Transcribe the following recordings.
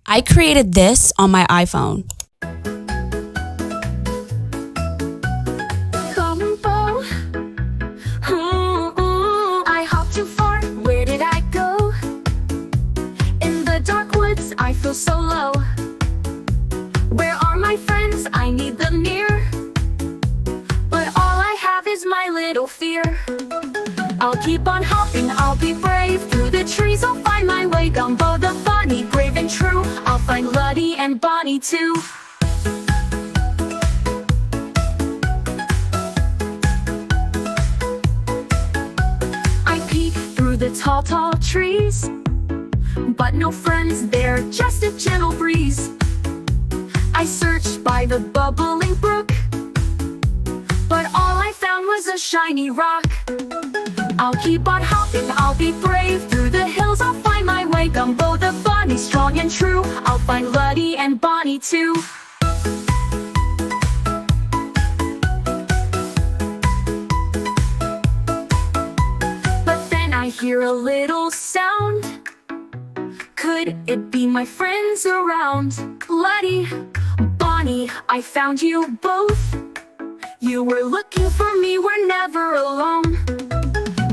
I created this on my iPhone. Gumbo. I hopped too far. Where did I go? In the dark woods, I feel so low. Where are my friends? I need them near. But all I have is my little fear. I'll keep on hopping, I'll be brave. Through the trees I'll find my way. Gumbo the bunny, brave and true. I'll find Luddy and Bonnie too. I peek through the tall, tall trees, but no friends there, just a gentle breeze. I searched by the bubbling brook, but all I found was a shiny rock. I'll keep on hopping, I'll be brave. Through the hills I'll find my way. Gumbo the bunny, strong and true. I'll find Luddy and Bonnie too. But then I hear a little sound. Could it be my friends around? Luddy, Bonnie, I found you both. You were looking for me, we're never alone.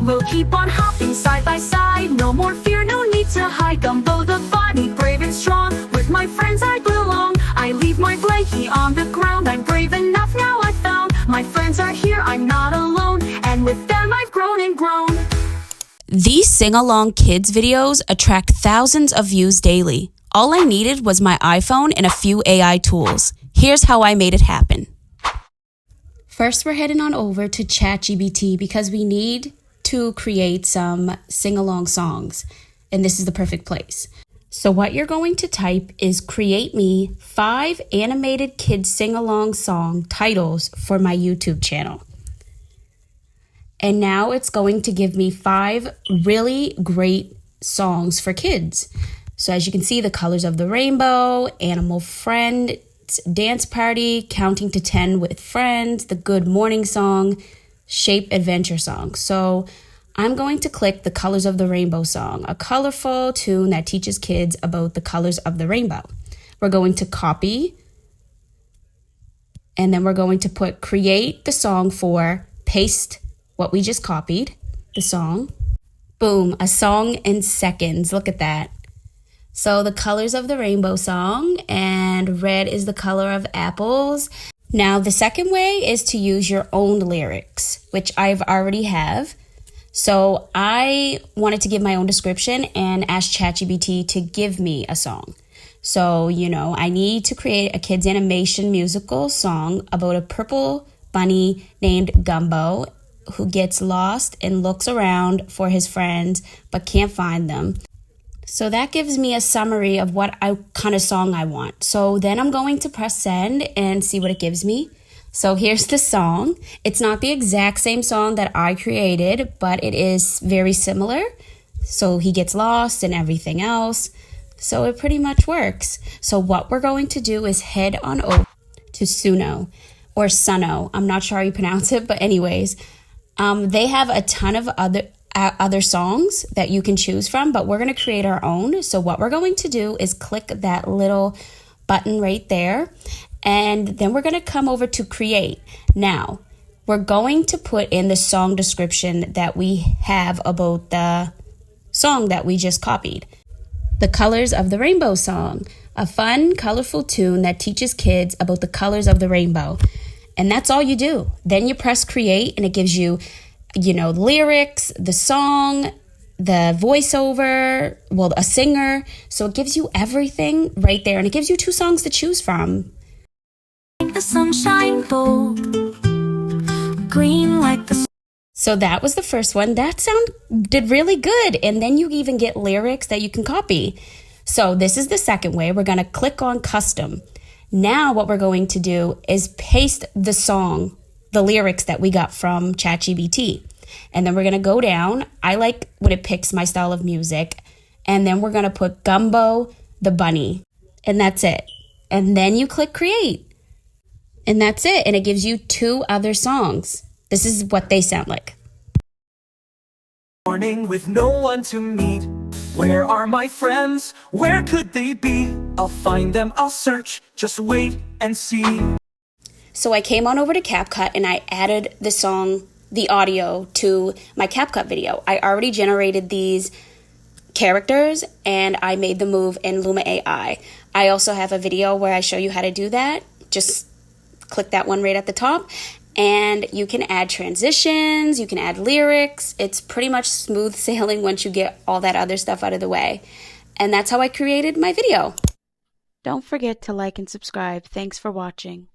We'll keep on hopping side by side. No more fear, no need to hide. Gumbo the bunny, brave and strong. With my friends I belong. I leave my blankie on the ground. I'm brave enough now, I found. My friends are here, I'm not alone. And with them I've grown and grown. These sing-along kids videos attract thousands of views daily. All I needed was my iPhone and a few AI tools. Here's how I made it happen. First, we're heading on over to ChatGPT because we need to create some sing-along songs, and this is the perfect place. So what you're going to type is create me 5 animated kids sing-along song titles for my YouTube channel. And now it's going to give me 5 really great songs for kids. So as you can see, The Colors of the Rainbow, Animal Friend, Dance Party, Counting to 10 with Friends, The Good Morning Song, Shape Adventure Song. So I'm going to click The Colors of the Rainbow song, a colorful tune that teaches kids about the colors of the rainbow. We're going to copy, and then we're going to put create the song for, paste what we just copied, the song. Boom, a song in seconds. Look at that. So The Colors of the Rainbow song, and red is the color of apples. Now, the second way is to use your own lyrics, which I've already have. So I wanted to give my own description and ask ChatGPT to give me a song. So, I need to create a kids animation musical song about a purple bunny named Gumbo who gets lost and looks around for his friends but can't find them. So that gives me a summary of what kind of song I want. So then I'm going to press send and see what it gives me. So here's the song. It's not the exact same song that I created, but it is very similar. So he gets lost and everything else. So it pretty much works. So what we're going to do is head on over to Suno or Suno. I'm not sure how you pronounce it, but anyways, they have a ton of other songs that you can choose from, but we're going to create our own. So what we're going to do is click that little button right there, and then we're going to come over to create. Now, we're going to put in the song description that we have about the song that we just copied. The Colors of the Rainbow song, a fun, colorful tune that teaches kids about the colors of the rainbow. And that's all you do. Then you press create, and it gives you the lyrics, the song, the voiceover, a singer. So it gives you everything right there. And it gives you 2 songs to choose from. Like the sunshine bowl, green like the... So that was the first one. That did really good. And then you even get lyrics that you can copy. So this is the second way. We're going to click on custom. Now what we're going to do is paste the song, the lyrics that we got from ChatGPT. And then we're going to go down. I like when it picks my style of music. And then we're going to put Gumbo the bunny. And that's it. And then you click create. And that's it. And it gives you 2 other songs. This is what they sound like. Morning with no one to meet. Where are my friends? Where could they be? I'll find them, I'll search, just wait and see. So I came on over to CapCut and I added the song, the audio, to my CapCut video. I already generated these characters and I made the move in Luma AI. I also have a video where I show you how to do that. Just click that one right at the top. And you can add transitions, you can add lyrics. It's pretty much smooth sailing once you get all that other stuff out of the way. And that's how I created my video. Don't forget to like and subscribe. Thanks for watching.